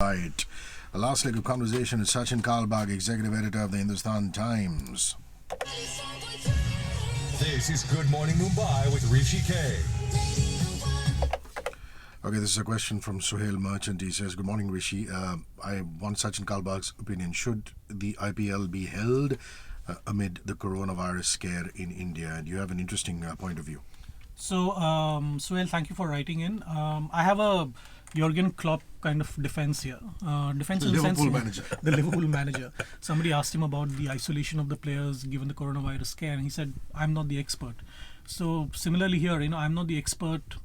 Right. A last leg of conversation with Sachin Kalbag, executive editor of the Hindustan Times. This is Good Morning Mumbai with Hrishi K. Okay, this is a question from Suhail Merchant. He says, Good morning, Hrishi. I want Sachin Kalbag's opinion. Should the IPL be held amid the coronavirus scare in India? And you have an interesting point of view. So, Suhail, thank you for writing in. I have a Jurgen Klopp kind of defense here. Defense The in the sense, Liverpool manager. the Liverpool manager. Somebody asked him about the isolation of the players given the coronavirus scare, and he said, "I'm not the expert." So, similarly here, I'm not the expert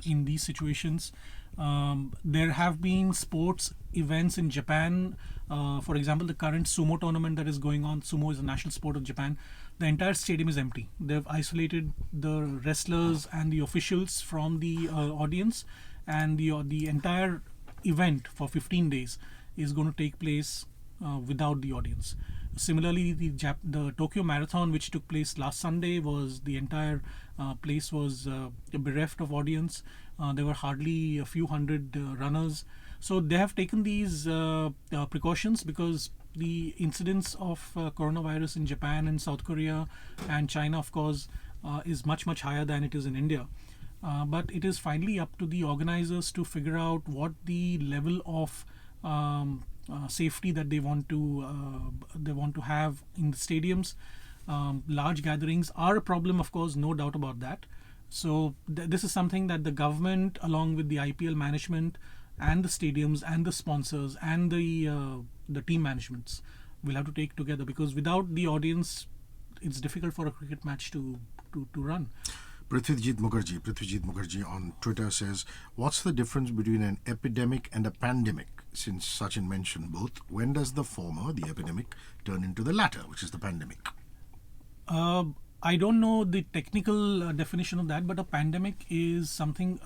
in these situations. There have been sports events in Japan. For example, the current sumo tournament that is going on. Sumo is a national sport of Japan. The entire stadium is empty. They've isolated the wrestlers and the officials from the audience, and the entire event for 15 days is going to take place without the audience. Similarly, the Tokyo Marathon, which took place last Sunday, was the entire place was bereft of audience. There were hardly a few hundred runners. So they have taken these precautions because the incidence of coronavirus in Japan and South Korea and China, of course, is much higher than it is in India. But it is finally up to the organizers to figure out what the level of safety that they want to have in the stadiums. Large gatherings are a problem, of course, no doubt about that. So this is something that the government, along with the IPL management and the stadiums and the sponsors and the team managements, will have to take together, because without the audience, it's difficult for a cricket match to run. Prithvijit Mukherjee on Twitter says, what's the difference between an epidemic and a pandemic? Since Sachin mentioned both, when does the former, the epidemic, turn into the latter, which is the pandemic? I don't know the technical definition of that, but a pandemic is something.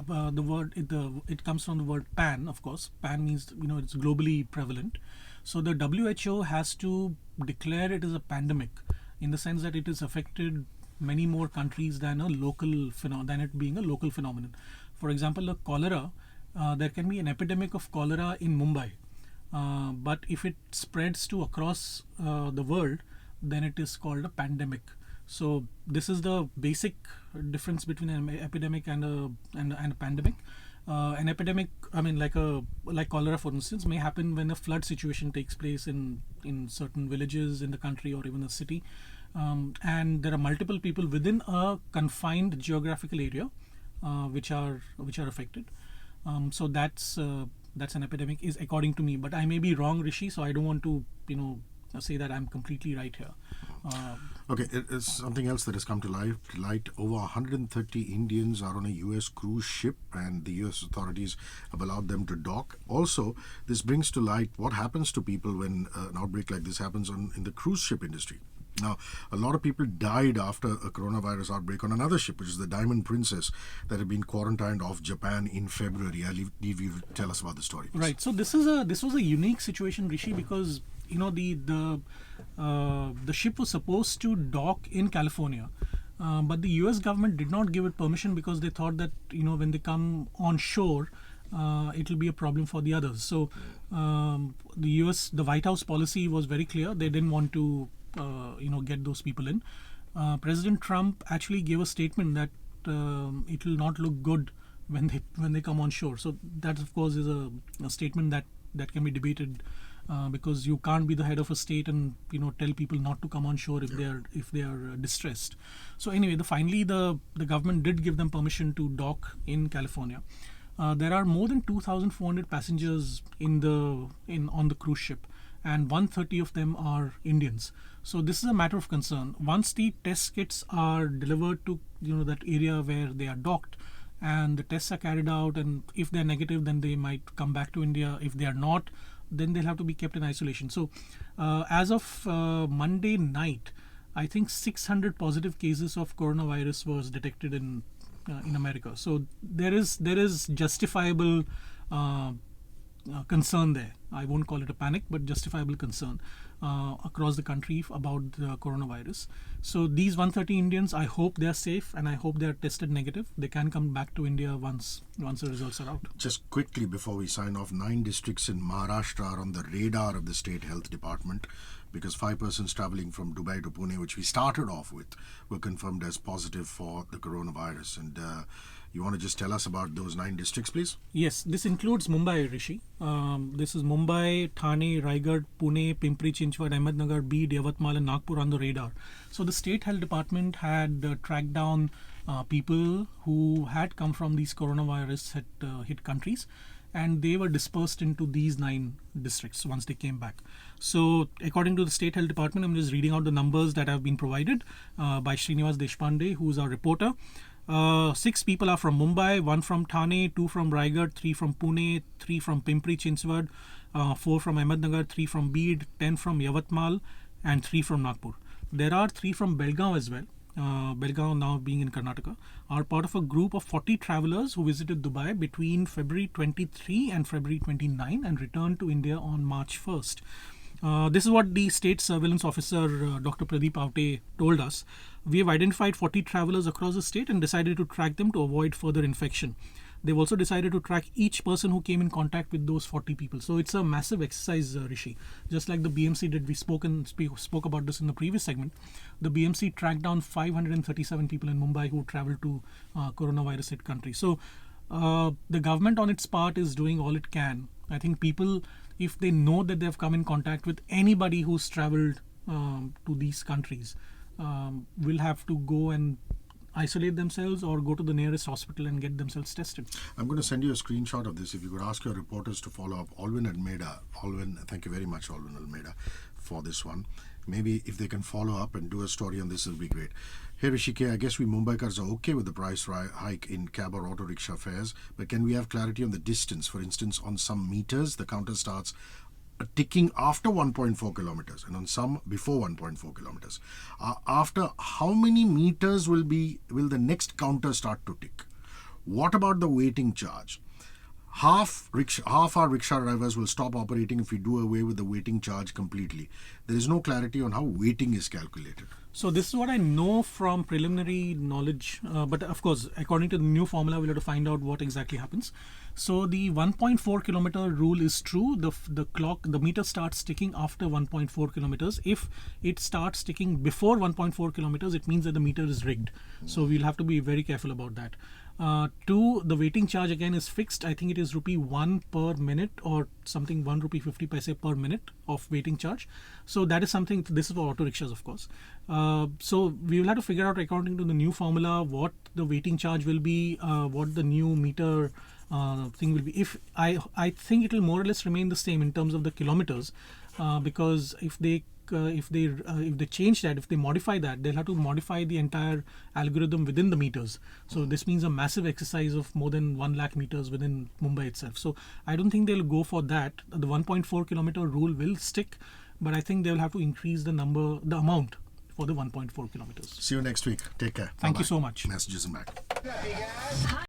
It comes from the word pan. Of course, pan means it's globally prevalent. So the WHO has to declare it as a pandemic, in the sense that it has affected many more countries than it being a local phenomenon. For example, a cholera, there can be an epidemic of cholera in Mumbai, but if it spreads to across the world, then it is called a pandemic. So this is the basic difference between an epidemic and a pandemic. An epidemic, like cholera, for instance, may happen when a flood situation takes place in certain villages in the country or even a city, and there are multiple people within a confined geographical area which are affected. So that's an epidemic, is according to me. But I may be wrong, Rishi. So I don't want to say that I'm completely right here. Okay, it's something else that has come to light. Over 130 Indians are on a US cruise ship, and the US authorities have allowed them to dock. Also, this brings to light what happens to people when an outbreak like this happens in the cruise ship industry. Now, a lot of people died after a coronavirus outbreak on another ship, which is the Diamond Princess, that had been quarantined off Japan in February. I'll leave you to tell us about the story, please. Right. So this was a unique situation, Rishi, because the ship was supposed to dock in California, but the US government did not give it permission, because they thought that when they come on shore, it will be a problem for the others. So the White House policy was very clear. They didn't want to get those people in. President Trump actually gave a statement that it will not look good when they come on shore. So that, of course, is a statement that can be debated, because you can't be the head of a state and tell people not to come on shore if they are distressed. So anyway, finally the government did give them permission to dock in California. There are more than 2,400 passengers on the cruise ship, and 130 of them are Indians. So this is a matter of concern. Once the test kits are delivered to that area where they are docked, and the tests are carried out, and if they're negative, then they might come back to India. If they are not, then they'll have to be kept in isolation. So as of Monday night, I think 600 positive cases of coronavirus was detected in America. So there is justifiable concern there. I won't call it a panic, but justifiable concern across the country about the coronavirus. So these 130 Indians, I hope they are safe and I hope they are tested negative. They can come back to India once the results are out. Just quickly before we sign off, 9 districts in Maharashtra are on the radar of the state health department because 5 persons traveling from Dubai to Pune, which we started off with, were confirmed as positive for the coronavirus. And you want to just tell us about those 9 districts, please? Yes, this includes Mumbai, Rishi. This is Mumbai, Thane, Raigad, Pune, Pimpri Chinchwad, Ahmednagar, Bid, Yavatmal and Nagpur on the radar. So the state health department had tracked down people who had come from these coronavirus hit countries, and they were dispersed into these 9 districts once they came back. So according to the state health department, I'm just reading out the numbers that have been provided by Srinivas Deshpande, who is our reporter. 6 people are from Mumbai, 1 from Thane, 2 from Raigad, 3 from Pune, 3 from Pimpri Chinchwad, 4 from Ahmednagar, 3 from Bid, 10 from Yavatmal and 3 from Nagpur. There are 3 from Belgaum as well. Belgaum, now being in Karnataka, are part of a group of 40 travelers who visited Dubai between February 23 and February 29 and returned to India on March 1st. This is what the state surveillance officer, Dr. Pradeep Avte, told us. We have identified 40 travelers across the state and decided to track them to avoid further infection. They've also decided to track each person who came in contact with those 40 people. So it's a massive exercise, Rishi. Just like the BMC did, we spoke about this in the previous segment. The BMC tracked down 537 people in Mumbai who traveled to coronavirus hit countries. So the government on its part is doing all it can. I think people, if they know that they've come in contact with anybody who's traveled to these countries, will have to go and isolate themselves or go to the nearest hospital and get themselves tested. I'm going to send you a screenshot of this. If you could ask your reporters to follow up. Alvin Almeida, thank you very much, Alvin Almeida, for this one. Maybe if they can follow up and do a story on this, it'll be great. Hey Hrishi K, I guess we Mumbaikars are okay with the price hike in cab or auto rickshaw fares, but can we have clarity on the distance? For instance, on some meters, the counter starts ticking after 1.4 kilometers and on some before 1.4 kilometers. After how many meters will the next counter start to tick? What about the waiting charge? Half our rickshaw drivers will stop operating if we do away with the waiting charge completely. There is no clarity on how waiting is calculated. So this is what I know from preliminary knowledge, but of course, according to the new formula, we'll have to find out what exactly happens. So the 1.4 kilometer rule is true. The meter starts ticking after 1.4 kilometers. If it starts ticking before 1.4 kilometers, it means that the meter is rigged. So we'll have to be very careful about that. 2, the waiting charge again is fixed. I think it is rupee 1 per minute or something, 1 rupee 50 paise per minute of waiting charge. So that is something, this is for auto rickshaws, of course. So we will have to figure out, according to the new formula, what the waiting charge will be, what the new meter thing will be. If I think it will more or less remain the same in terms of the kilometers, because if they change that, if they modify that, they'll have to modify the entire algorithm within the meters. So this means a massive exercise of more than 1 lakh meters within Mumbai itself. So I don't think they'll go for that. The 1.4 kilometer rule will stick, but I think they'll have to increase the amount for the 1.4 kilometers. See you next week. Take care. Thank you so much. Messages and back.